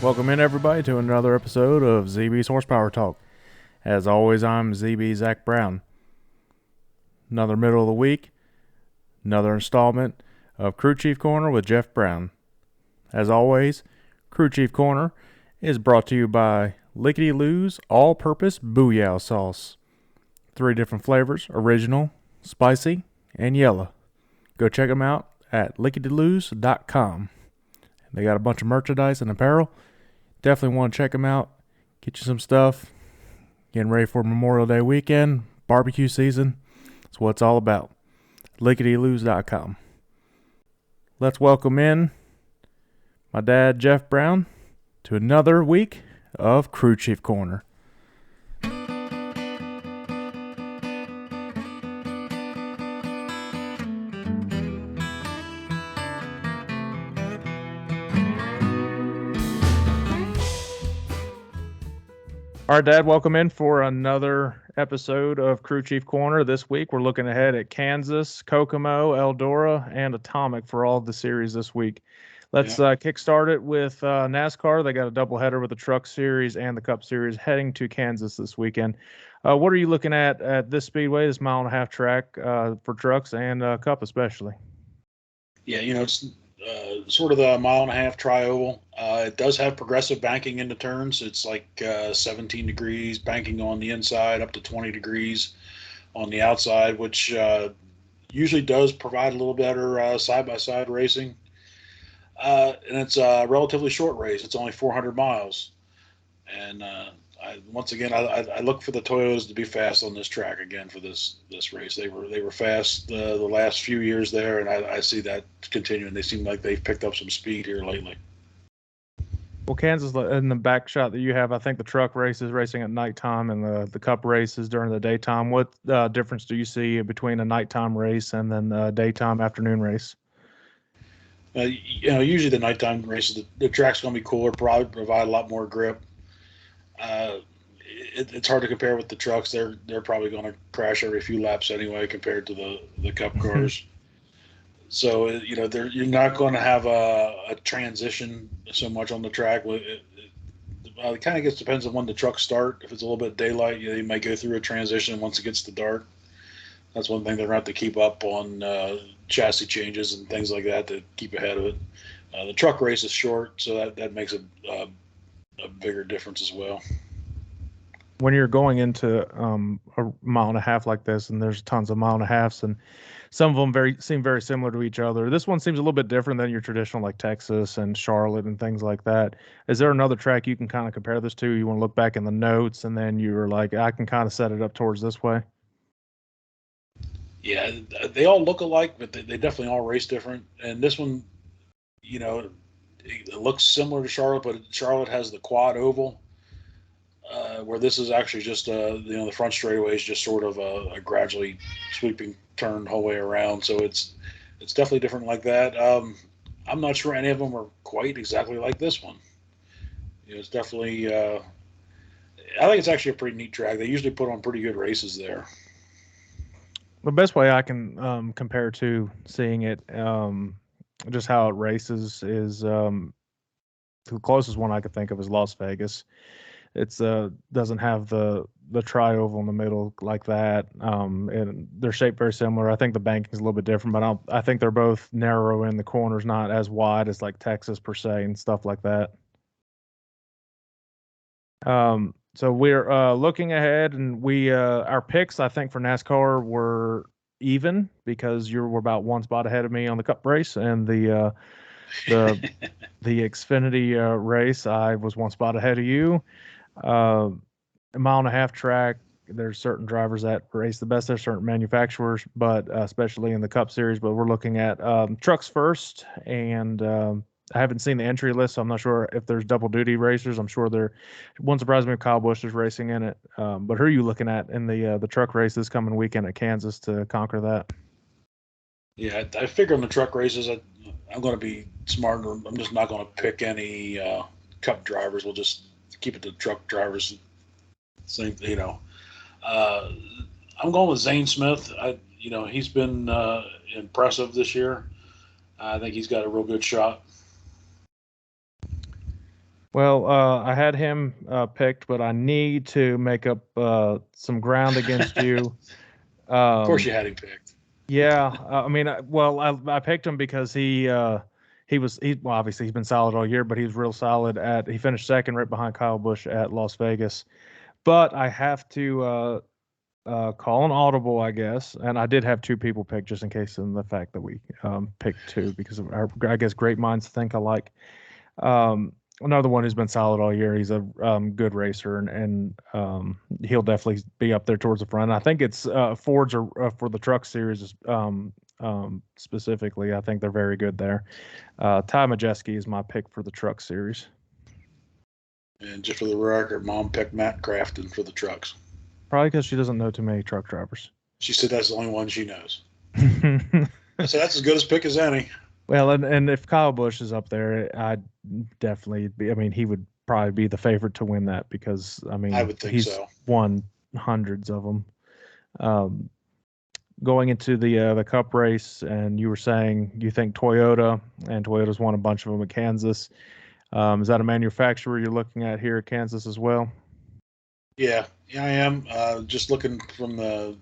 Welcome in, everybody, to another episode of ZB's Horsepower Talk. As always, I'm ZB Zach Brown. Another middle of the week, another installment of Crew Chief Corner with Jeff Brown. As always, Crew Chief Corner is brought to you by Lickety Lou's All-Purpose Booyah Sauce. 3 different flavors: original, spicy, and yellow. Go check them out at licketyloos.com. They got a bunch of merchandise and apparel. Definitely want to check them out. Get you some stuff. Getting ready for Memorial Day weekend, barbecue season. That's what it's all about. licketyloos.com. Let's welcome in my dad, Jeff Brown, to another week of Crew Chief Corner. All right, Dad, welcome in for another episode of Crew Chief Corner. This week, we're looking ahead at Kansas, Kokomo, Eldora, and Atomic for all of the series this week. Let's kickstart it with NASCAR. They got a doubleheader with the Truck Series and the Cup Series heading to Kansas this weekend. What are you looking at this speedway, this mile-and-a-half track for trucks and Cup especially? Yeah, it's sort of the mile-and-a-half tri-oval. It does have progressive banking into turns. It's like 17 degrees banking on the inside, up to 20 degrees on the outside, which usually does provide a little better side-by-side racing. And it's a relatively short race. It's only 400 miles. And once again, I look for the Toyotas to be fast on this track again for this race. They were fast the last few years there, and I see that continuing. They seem like they've picked up some speed here lately. Well, Kansas, in the back shot that you have, I think the truck race is racing at nighttime and the Cup race is during the daytime. What difference do you see between a nighttime race and then a daytime afternoon race? Usually the nighttime races, the track's going to be cooler, probably provide a lot more grip. It's hard to compare with the trucks. They're probably going to crash every few laps anyway compared to the Cup cars. So you're not going to have a transition so much on the track. It kind of depends on when the trucks start. If it's a little bit daylight, they might go through a transition once it gets to dark. That's one thing they're going to have to keep up on, chassis changes and things like that to keep ahead of it. The truck race is short, so that makes a bigger difference as well. When you're going into a mile and a half like this, and there's tons of mile and a halves, and some of them seem very similar to each other. This one seems a little bit different than your traditional, like Texas and Charlotte and things like that. Is there another track you can kind of compare this to? You want to look back in the notes, and then you're like, I can kind of set it up towards this way? Yeah, they all look alike, but they definitely all race different. And this one, it looks similar to Charlotte, but Charlotte has the quad oval, where this is actually just the front straightaway is just sort of a gradually sweeping turn the whole way around. So it's definitely different like that. I'm not sure any of them are quite exactly like this one. It's definitely. I think it's actually a pretty neat track. They usually put on pretty good races there. The best way I can compare to seeing it, just how it races, is the closest one I could think of is Las Vegas. It's doesn't have the tri-oval in the middle like that, and they're shaped very similar. I think the banking is a little bit different, but I think they're both narrow in the corners, not as wide as like Texas per se and stuff like that. So we're looking ahead, and we our picks, I think, for NASCAR were even because we're about one spot ahead of me on the Cup race, and the Xfinity race, I was one spot ahead of you. A mile and a half track, there's certain drivers that race the best. There's certain manufacturers, but especially in the Cup Series. But we're looking at trucks first, and I haven't seen the entry list, so I'm not sure if there's double duty racers. I'm sure there wouldn't surprise me if Kyle Busch is racing in it. But who are you looking at in the truck race this coming weekend at Kansas to conquer that? Yeah, I figure in the truck races, I'm going to be smart. I'm just not going to pick any Cup drivers. We'll just keep it to truck drivers. Same, I'm going with Zane Smith. He's been impressive this year. I think he's got a real good shot. Well, I had him picked, but I need to make up some ground against you. Of course, Um, you had him picked. yeah, I mean, I picked him because well, obviously he's been solid all year, but he was real solid he finished second right behind Kyle Busch at Las Vegas. But I have to call an audible, I guess, and I did have two people picked just in case in the fact that we picked two because of our, I guess, great minds think alike. Another one who's been solid all year. He's a good racer, and he'll definitely be up there towards the front. I think it's Fords are for the truck series specifically. I think they're very good there. Ty Majeski is my pick for the truck series. And just for the record, Mom picked Matt Crafton for the trucks. Probably because she doesn't know too many truck drivers. She said that's the only one she knows. So that's as good a pick as any. Well, and if Kyle Busch is up there, I'd definitely be. I mean, he would probably be the favorite to win that because I mean I would think he's so. won hundreds of them. Um, Going into the Cup race, and you were saying you think Toyota, and Toyota's won a bunch of them at Kansas. Is that a manufacturer you're looking at here at Kansas as well? Yeah, I am. Just looking from the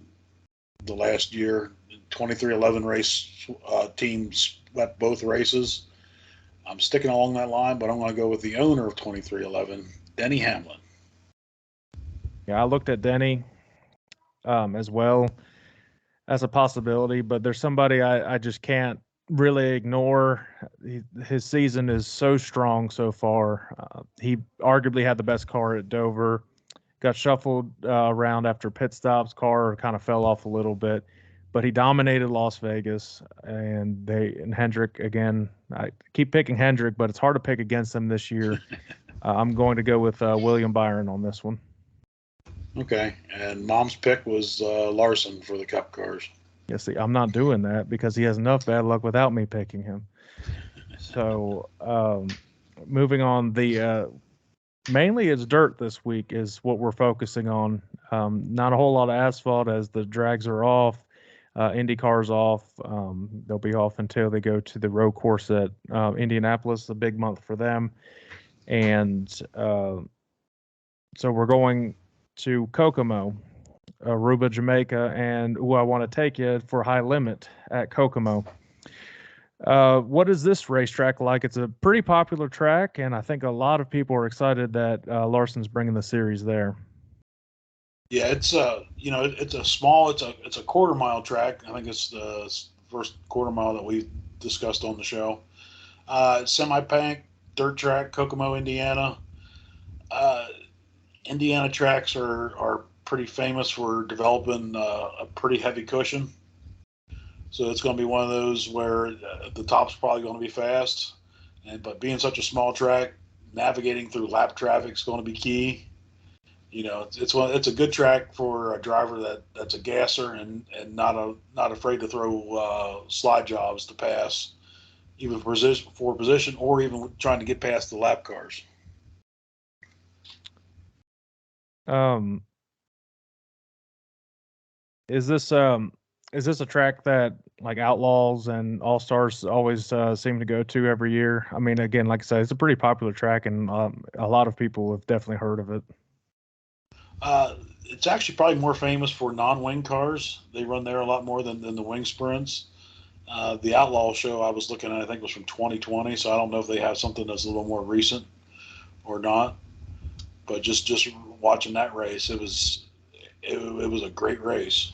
last year, 2311 race teams swept both races. I'm sticking along that line, but I'm going to go with the owner of 2311, Denny Hamlin. Yeah, I looked at Denny as well as a possibility, but there's somebody I just can't really ignore. His season is so strong so far. He arguably had the best car at Dover. Got shuffled around after pit stops. Car kind of fell off a little bit, but he dominated Las Vegas. And Hendrick again. I keep picking Hendrick, but it's hard to pick against him this year. I'm going to go with William Byron on this one. Okay, and Mom's pick was Larson for the Cup cars. Yeah, see, I'm not doing that because he has enough bad luck without me picking him. So, moving on, the mainly it's dirt this week is what we're focusing on. Not a whole lot of asphalt as the drags are off. IndyCar's off. They'll be off until they go to the road course at Indianapolis, a big month for them. And so we're going to Kokomo, Aruba, Jamaica, and I want to take you for high limit at Kokomo. What is this racetrack like? It's a pretty popular track, and I think a lot of people are excited that Larson's bringing the series there. Yeah, it's it's a quarter mile track. I think it's the first quarter mile that we discussed on the show. Semi-packed dirt track, Kokomo, Indiana. Uh, Indiana tracks are pretty famous for developing a pretty heavy cushion. So it's going to be one of those where the top's probably going to be fast, but being such a small track, navigating through lap traffic is going to be key. It's a good track for a driver that's a gasser and not afraid to throw slide jobs to pass, even for position or even trying to get past the lap cars. Um, is this a track that like Outlaws and All Stars always seem to go to every year? I mean, again, like I said, it's a pretty popular track, and a lot of people have definitely heard of it. It's actually probably more famous for non-wing cars. They run there a lot more than the wing sprints. The Outlaw show I was looking at, I think, was from 2020, so I don't know if they have something that's a little more recent or not. But just watching that race, it was a great race.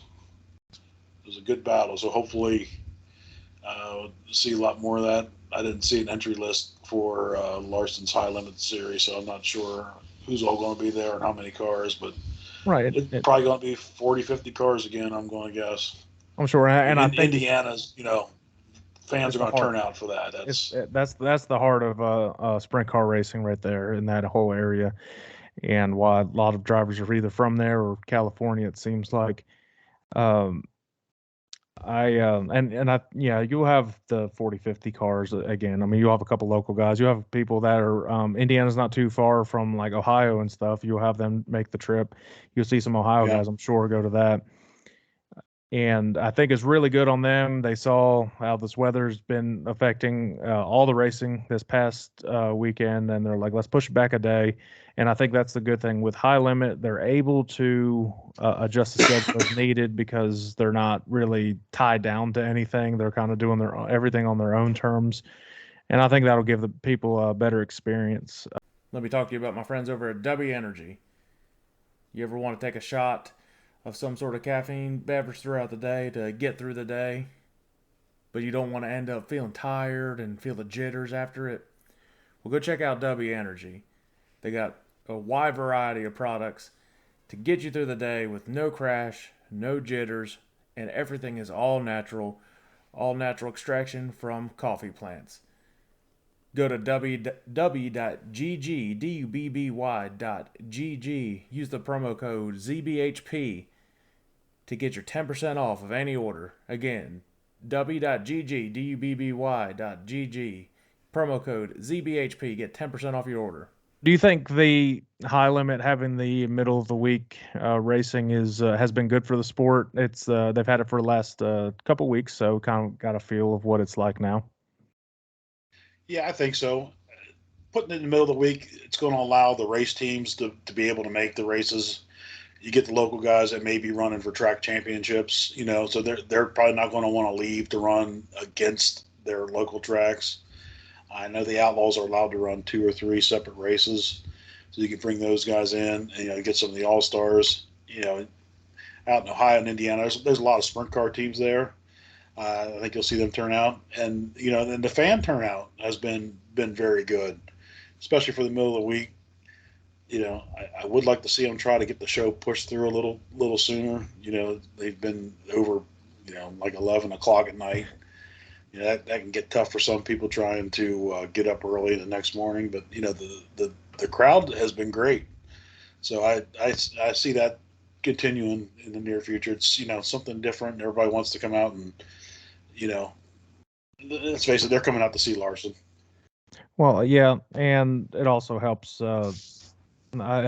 It was a good battle. So hopefully, see a lot more of that. I didn't see an entry list for Larson's High Limit Series, so I'm not sure who's all going to be there and how many cars, but Right. it's probably going to be 40, 50 cars again, I'm going to guess. I'm sure, and I think Indiana's, fans it's are the going to heart. turn out for that. That's the heart of sprint car racing right there in that whole area, and why a lot of drivers are either from there or California. It seems like. Um, I and I yeah, you'll have the 40, 50 cars again. I mean, you'll have a couple local guys. You have people that are Indiana's not too far from like Ohio and stuff. You'll have them make the trip. You'll see some Ohio Yeah. guys, I'm sure, go to that. And I think it's really good on them. They saw how this weather's been affecting all the racing this past weekend, and they're like, let's push it back a day. And I think that's the good thing with high limit. They're able to adjust the schedule as needed because they're not really tied down to anything. They're kind of doing everything on their own terms, and I think that'll give the people a better experience. Let me talk to you about my friends over at W Energy. You ever want to take a shot of some sort of caffeine beverage throughout the day to get through the day, but you don't want to end up feeling tired and feel the jitters after it? Well, go check out W Energy. They got a wide variety of products to get you through the day with no crash, no jitters, and everything is all natural extraction from coffee plants. Go to www.ggdubby.gg. Use the promo code ZBHP to get your 10% off of any order. Again, w.ggdubby.gg. Promo code ZBHP. Get 10% off your order. Do you think the high limit having the middle of the week racing is has been good for the sport? It's they've had it for the last couple weeks, so kind of got a feel of what it's like now. Yeah, I think so. Putting it in the middle of the week, it's going to allow the race teams to be able to make the races. You get the local guys that may be running for track championships, so they're probably not going to want to leave to run against their local tracks. I know the Outlaws are allowed to run 2 or 3 separate races, so you can bring those guys in and get some of the All Stars. Out in Ohio and Indiana, there's a lot of sprint car teams there. I think you'll see them turn out, and then the fan turnout has been very good, especially for the middle of the week. I would like to see them try to get the show pushed through a little sooner. They've been over, like 11 o'clock at night. That can get tough for some people trying to get up early the next morning. But the crowd has been great, so I see that continuing in the near future. It's something different. Everybody wants to come out and let's face it, they're coming out to see Larson. Well, yeah, and it also helps. I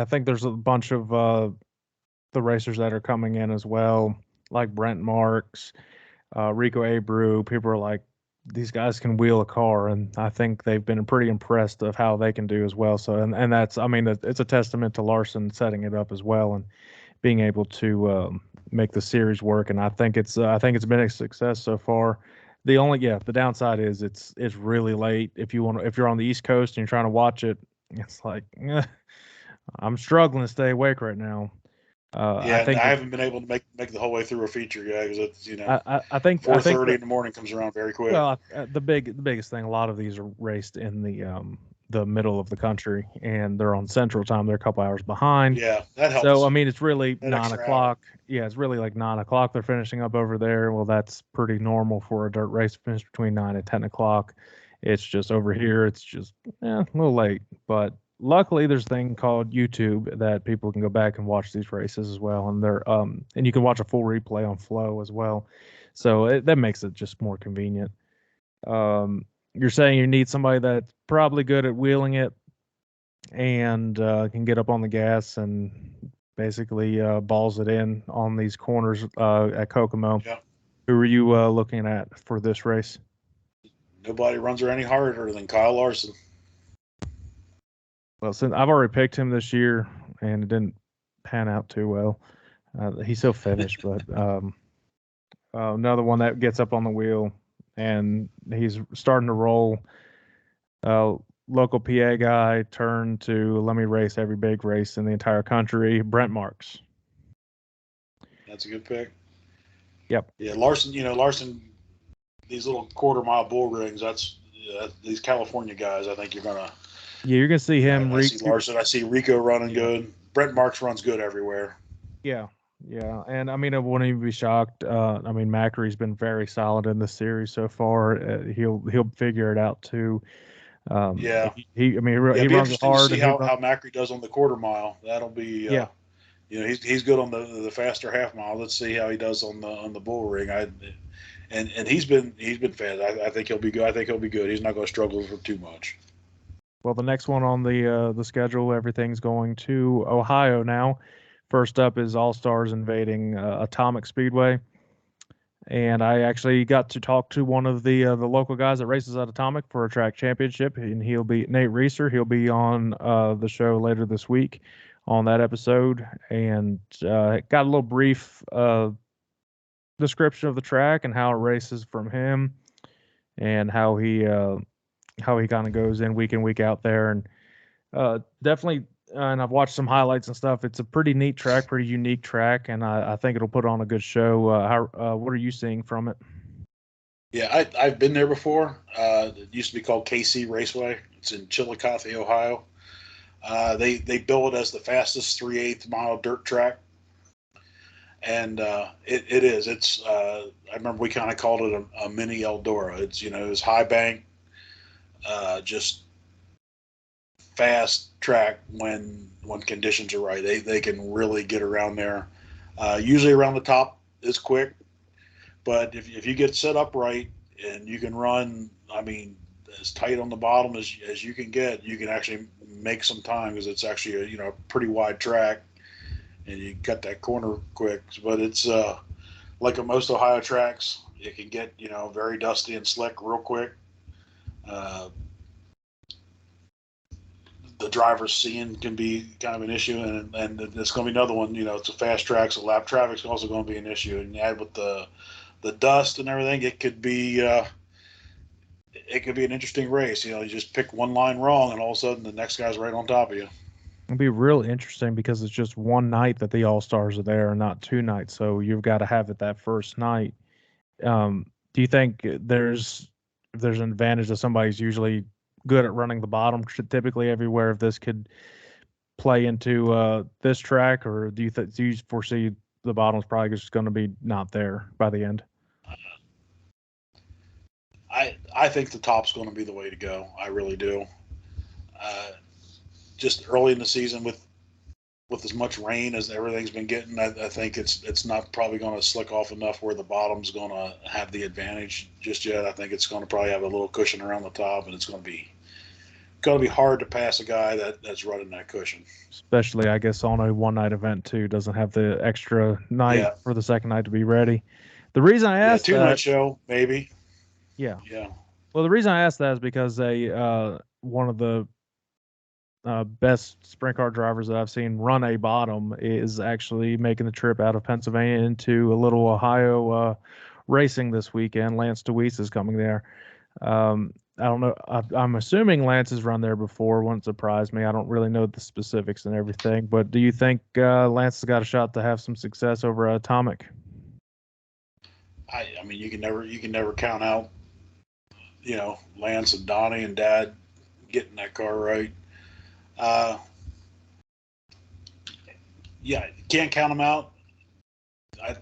think there's a bunch of the racers that are coming in as well, like Brent Marks, Rico Abreu. People are like, these guys can wheel a car, and I think they've been pretty impressed of how they can do as well. So, and that's, I mean, it's a testament to Larson setting it up as well and being able to make the series work. And I think it's been a success so far. The downside is it's really late. If you're on the East Coast and you're trying to watch it, it's like I'm struggling to stay awake right now. Yeah, I haven't been able to make the whole way through a feature yet because it's I think 4:30 in the morning comes around very quick. Well, the biggest thing, a lot of these are raced in the middle of the country, and they're on Central Time. They're a couple hours behind. Yeah, that helps. So I mean, it's really that 9 o'clock. Yeah, it's really like 9 o'clock. They're finishing up over there. Well, that's pretty normal for a dirt race to finish between 9 and 10 o'clock. It's just over here. It's just a little late, but luckily there's a thing called YouTube that people can go back and watch these races as well, and and you can watch a full replay on Flow as well. So that makes it just more convenient. You're saying you need somebody that's probably good at wheeling it and can get up on the gas and basically balls it in on these corners at Kokomo. Yeah. Who are you looking at for this race? Nobody runs her any harder than Kyle Larson. Well, since I've already picked him this year and it didn't pan out too well, he's still finished, but another one that gets up on the wheel and he's starting to roll. Local PA guy turned to let me race every big race in the entire country. Brent Marks. That's a good pick. Yep. Yeah, Larson. These little quarter-mile bull rings. That's these California guys. I think you're gonna. Yeah, you're gonna see him. I see Larson. I see Rico running good. Brent Marks runs good everywhere. Yeah, and I mean, I wouldn't even be shocked. I mean, Macri's been very solid in the series so far. He'll figure it out too. Yeah, he runs hard. To see how Macri does on the quarter mile. That'll be he's good on the faster half mile. Let's see how he does on the bull ring. And he's been fast. I think he'll be good. I think he'll be good. He's not going to struggle for too much. Well, the next one on the schedule, everything's going to Ohio now. First up is All Stars invading Atomic Speedway. and I actually got to talk to one of the local guys that races at Atomic for a track championship, and he'll be Nate Reeser. He'll be on the show later this week on that episode, and got a little brief description of the track and how it races from him, and how he kind of goes in week out there, and definitely. And I've watched some highlights and stuff. It's a pretty neat track, pretty unique track, and I think it'll put on a good show. What are you seeing from it? Yeah, I've been there before. It used to be called KC Raceway. It's in Chillicothe, Ohio. They built it as the fastest 3/8 mile dirt track, and it is. It's I remember we kind of called it a mini Eldora. It's high bank, just fast track when conditions are right. They can really get around there. Usually around the top is quick, but if you get set up right and you can run, I mean, as tight on the bottom as you can get, you can actually make some time because it's actually a pretty wide track and you cut that corner quick. But it's like at most Ohio tracks, it can get very dusty and slick real quick. Uh, the driver's seeing can be kind of an issue, and it's going to be another one. It's a fast track, so lap traffic's also going to be an issue. And you add with the dust and everything, it could be an interesting race. You just pick one line wrong, and all of a sudden the next guy's right on top of you. It'll be real interesting because it's just one night that the All Stars are there, and not two nights. So you've got to have it that first night. Do you think there's an advantage that somebody's usually good at running the bottom typically everywhere? If this could play into this track, or do you foresee the bottom's probably just going to be not there by the end? I think the top's going to be the way to go. I really do. Uh, just early in the season with as much rain as everything's been getting, I think it's not probably going to slick off enough where the bottom's going to have the advantage just yet. I think it's going to probably have a little cushion around the top, and it's going to be hard to pass a guy that's running that cushion. Especially, I guess, on a one night event too, doesn't have the extra night Yeah, for the second night to be ready. The reason I yeah, asked two night that, show maybe. yeah, Yeah, well, the reason I asked that is because one of the best sprint car drivers that I've seen run a bottom is actually making the trip out of Pennsylvania into a little Ohio racing this weekend. Lance DeWeese is coming there. I don't know. I'm assuming Lance has run there before. Wouldn't surprise me. I don't really know the specifics and everything. But do you think Lance has got a shot to have some success over Atomic? I mean you can never count out Lance and Donnie and Dad getting that car right. Uh, yeah, can't count them out.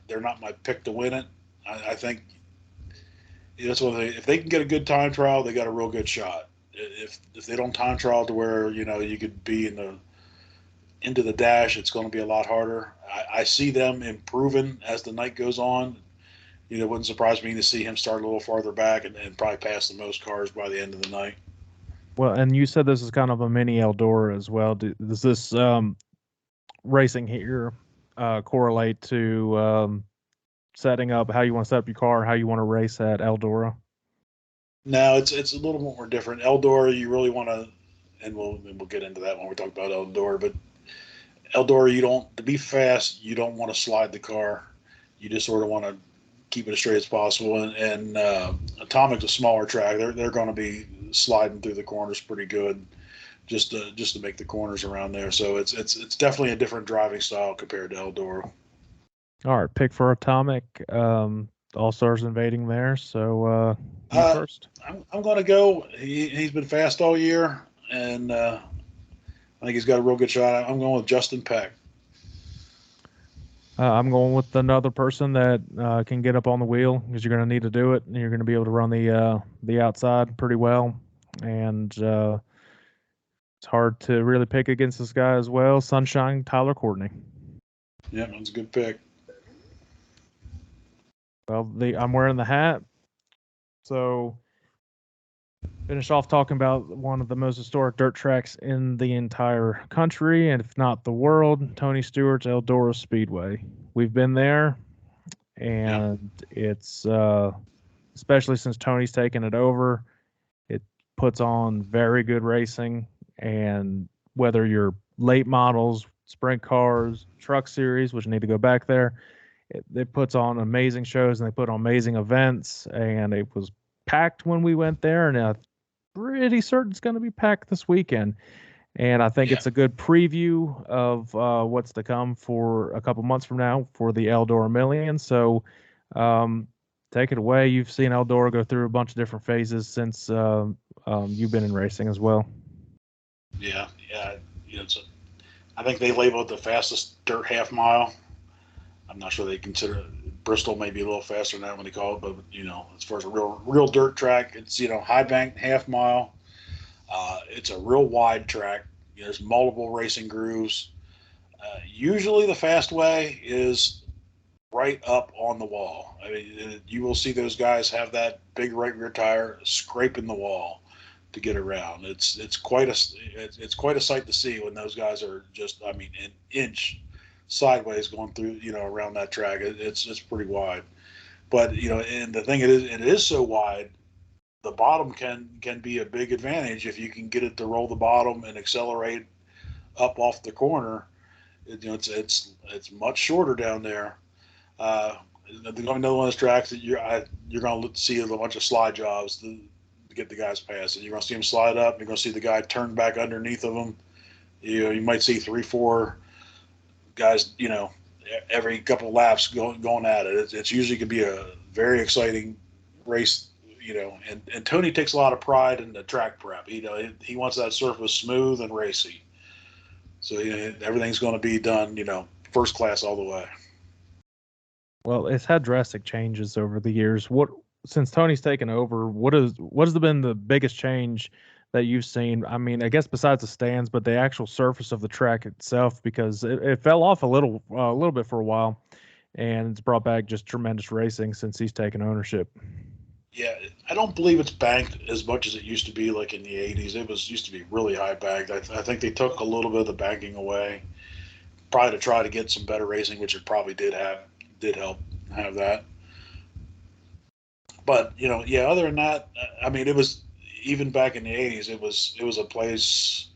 They're not my pick to win it. I think that's what if they can get a good time trial, they got a real good shot. If they don't time trial to where you could be into the dash, it's going to be a lot harder. I see them improving as the night goes on. It wouldn't surprise me to see him start a little farther back and probably pass the most cars by the end of the night. Well, and you said this is kind of a mini Eldora as well. Does this racing here correlate to setting up how you want to set up your car, how you want to race at Eldora? No, it's a little more different. Eldora, you really want to, and we'll get into that when we talk about Eldora. But Eldora, you don't to be fast. You don't want to slide the car. You just sort of want to keep it as straight as possible. And Atomic's a smaller track. They're going to be sliding through the corners pretty good, just to make the corners around there. So it's definitely a different driving style compared to Eldora. All right, pick for Atomic. All Stars invading there. So you Uh, first. I'm going to go. He's been fast all year, and I think he's got a real good shot. I'm going with Justin Peck. I'm going with another person that can get up on the wheel because you're going to need to do it, and you're going to be able to run the outside pretty well. And it's hard to really pick against this guy as well. Sunshine Tyler Courtney. Yeah, that's a good pick. Well, I'm wearing the hat, so finish off talking about one of the most historic dirt tracks in the entire country, and if not the world, Tony Stewart's Eldora Speedway. We've been there, Yeah. and it's especially since Tony's taken it over, it puts on very good racing. And whether you're late models, sprint cars, truck series, which need to go back there, it puts on amazing shows and they put on amazing events. And it was packed when we went there, and I'm pretty certain it's going to be packed this weekend. And I think Yeah. it's a good preview of what's to come for a couple months from now for the Eldora Million. So um, take it away. You've seen Eldora go through a bunch of different phases since you've been in racing as well. Yeah. Yeah. You know, I think they label it the fastest dirt half mile. I'm not sure they consider Bristol maybe a little faster than that when they call it, but as far as a real dirt track, it's high bank half mile. It's a real wide track. There's multiple racing grooves. Usually, the fast way is right up on the wall. I mean, you will see those guys have that big right rear tire scraping the wall to get around. It's quite a sight to see when those guys are just, I mean, an inch sideways going through around that track. It's pretty wide. But and the thing it is so wide. The bottom can be a big advantage if you can get it to roll the bottom and accelerate up off the corner. It's much shorter down there. Uh, another one of those tracks that you're going to see a bunch of slide jobs to get the guys past it. You're going to see them slide up. You're going to see the guy turn back underneath of them. You might see 3, 4 guys. Every couple of laps going at it. It's usually going to be a very exciting race. And Tony takes a lot of pride in the track prep. He wants that surface smooth and racy. So everything's going to be done. First class all the way. Well, it's had drastic changes over the years. What since Tony's taken over, what has been the biggest change that you've seen? I mean, I guess besides the stands, but the actual surface of the track itself, because it fell off a little bit for a while, and it's brought back just tremendous racing since he's taken ownership. Yeah, I don't believe it's banked as much as it used to be. Like in the '80s, used to be really high banked. I think they took a little bit of the banking away, probably to try to get some better racing, which it probably did help have that. But yeah. Other than that, I mean, it was even back in the '80s. It was a place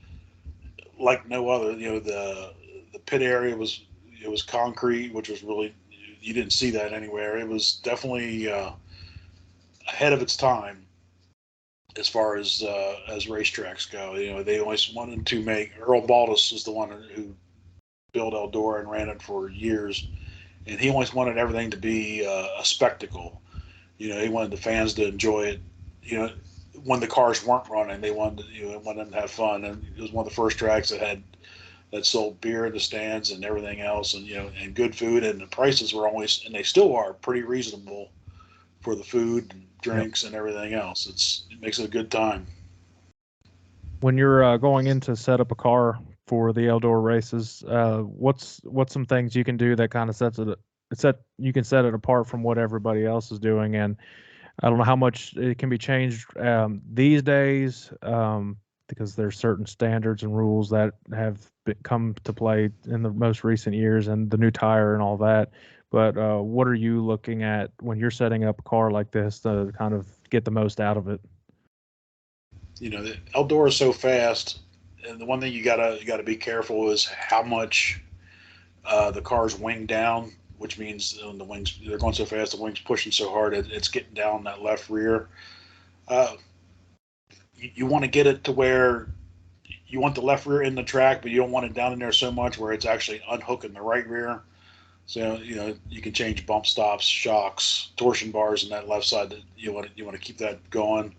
like no other. The pit area was concrete, which was really you didn't see that anywhere. It was definitely ahead of its time as far as racetracks go. They always wanted to make Earl Baldus is the one who built Eldora and ran it for years, and he always wanted everything to be a spectacle. He wanted the fans to enjoy it. You know, when the cars weren't running, they wanted wanted them to have fun, and it was one of the first tracks that sold beer in the stands and everything else, and and good food, and the prices were always, and they still are, pretty reasonable for the food and Yep. drinks and everything else. It makes it a good time. When you're going in to set up a car for the Eldor races, what's some things you can do that kind of set you can set it apart from what everybody else is doing? And I don't know how much it can be changed these days, because there's certain standards and rules that have come to play in the most recent years, and the new tire and all that. But what are you looking at when you're setting up a car like this to kind of get the most out of it? The Eldora is so fast, and the one thing you gotta be careful is how much the car's wing down, which means when the wings they're going so fast, the wings pushing so hard, it's getting down that left rear. Uh, you want to get it to where you want the left rear in the track, but you don't want it down in there so much where it's actually unhooking the right rear. So you can change bump stops, shocks, torsion bars in that left side. That you want to keep that going.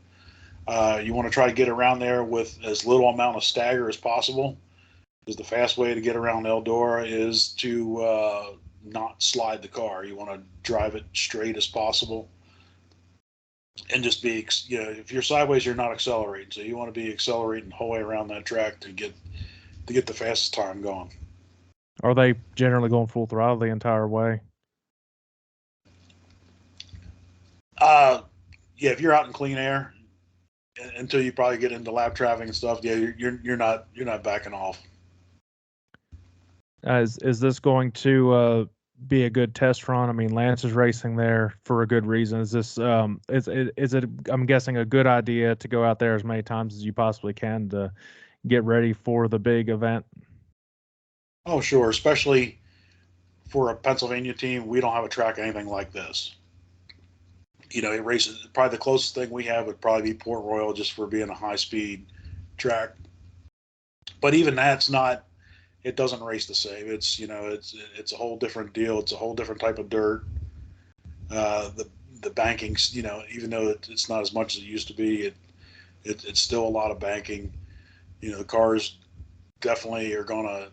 You want to try to get around there with as little amount of stagger as possible, because the fast way to get around Eldora is to not slide the car. You want to drive it straight as possible, and just be if you're sideways, you're not accelerating. So you want to be accelerating the whole way around that track to get the fastest time going. Are they generally going full throttle the entire way? Uh, yeah, if you're out in clean air until you probably get into lap traffic and stuff, yeah, you're not backing off. Is this going to be a good test run? I mean, Lance is racing there for a good reason. Is this is it? I'm guessing a good idea to go out there as many times as you possibly can to get ready for the big event. Oh, sure. Especially for a Pennsylvania team, we don't have a track anything like this. It races probably the closest thing we have would probably be Port Royal, just for being a high speed track. But even that's not. It doesn't race the same. It's a whole different deal. It's a whole different type of dirt. The banking's, even though it's not as much as it used to be, it's still a lot of banking. The cars definitely are gonna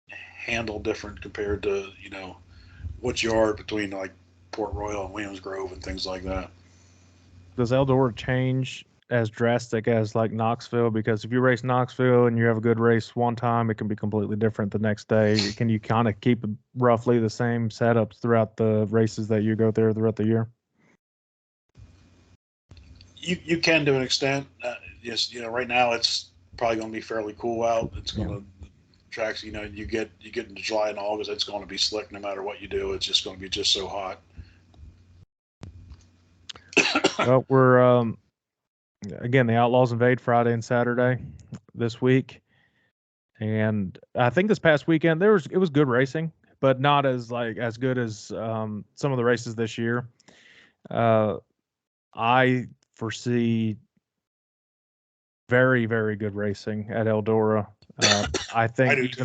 handle different compared to what you are between like Port Royal and Williams Grove and things like that. Does Eldora change as drastic as like Knoxville? Because if you race Knoxville and you have a good race one time, it can be completely different the next day. Can you kind of keep roughly the same setups throughout the races that you go there throughout the year? You can to an extent. Yes, right now it's probably going to be fairly cool out. It's going to tracks. You get into July and August, it's going to be slick no matter what you do. It's just going to be just so hot. Well, we're again, the Outlaws invade Friday and Saturday this week, and I think this past weekend it was good racing, but not as good as some of the races this year. I foresee very, very good racing at Eldora. I think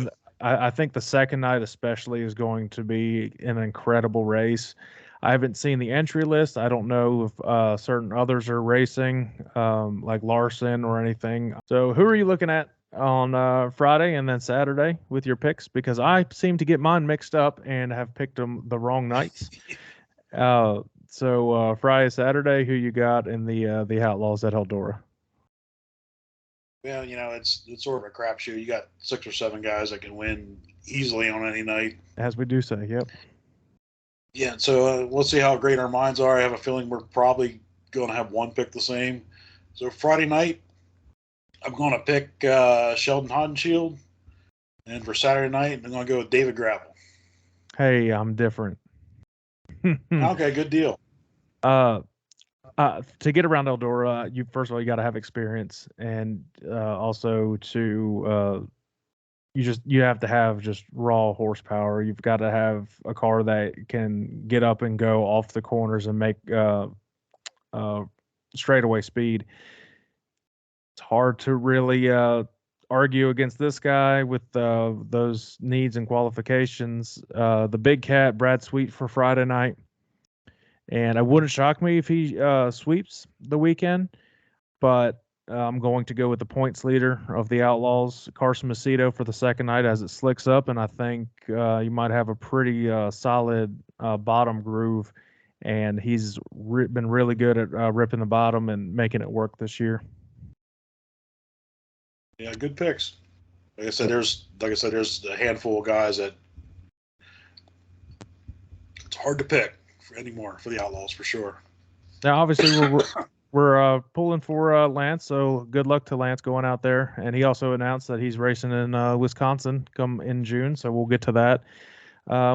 I think the second night especially is going to be an incredible race. I haven't seen the entry list. I don't know if certain others are racing, like Larson or anything. So, who are you looking at on Friday and then Saturday with your picks? Because I seem to get mine mixed up and have picked them the wrong nights. So Friday, Saturday, who you got in the Outlaws at Eldora? Well, it's sort of a crapshoot. You got 6 or 7 guys that can win easily on any night. As we do say, yep. Yeah, so we'll see how great our minds are. I have a feeling we're probably going to have one pick the same. So Friday night, I'm going to pick Sheldon Hodenshield, and for Saturday night, I'm going to go with David Gravel. Hey, I'm different. Okay, good deal. To get around Eldora, you first of all you got to have experience, and also to you have to have just raw horsepower. You've got to have a car that can get up and go off the corners and make straightaway speed. It's hard to really argue against this guy with those needs and qualifications. The big cat, Brad Sweet, for Friday night. And it wouldn't shock me if he sweeps the weekend, but I'm going to go with the points leader of the Outlaws, Carson Macedo, for the second night as it slicks up. And I think you might have a pretty solid bottom groove. And he's been really good at ripping the bottom and making it work this year. Yeah, good picks. Like I said, there's a handful of guys that it's hard to pick anymore for the Outlaws for sure. Now, obviously, we're pulling for Lance, so good luck to Lance going out there. And he also announced that he's racing in Wisconsin come in June, so we'll get to that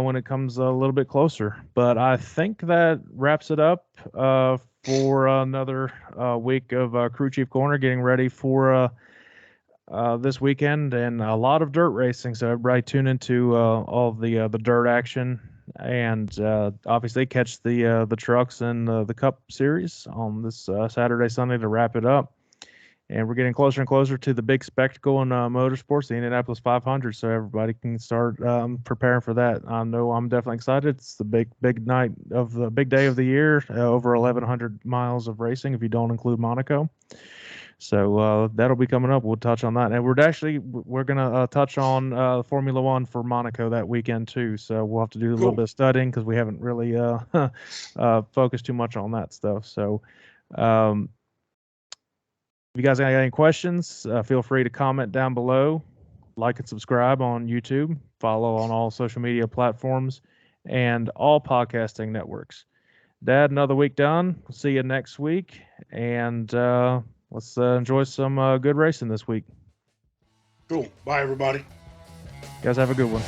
when it comes a little bit closer. But I think that wraps it up for another week of Crew Chief Corner, getting ready for this weekend and a lot of dirt racing. So everybody tune into all the dirt action, and obviously catch the trucks and the Cup Series on this Saturday, Sunday to wrap it up. And we're getting closer and closer to the big spectacle in motorsports, the Indianapolis 500. So everybody can start preparing for that. I know I'm definitely excited. It's the big night of the big day of the year. Over 1,100 miles of racing if you don't include Monaco. So that'll be coming up. We'll touch on that, and we're gonna touch on Formula One for Monaco that weekend too. So we'll have to do a little bit of studying because we haven't really focused too much on that stuff. So if you guys got any questions, feel free to comment down below, like and subscribe on YouTube, follow on all social media platforms, and all podcasting networks. Dad, another week done. We'll see you next week, and let's enjoy some good racing this week. Cool. Bye, everybody. You guys have a good one.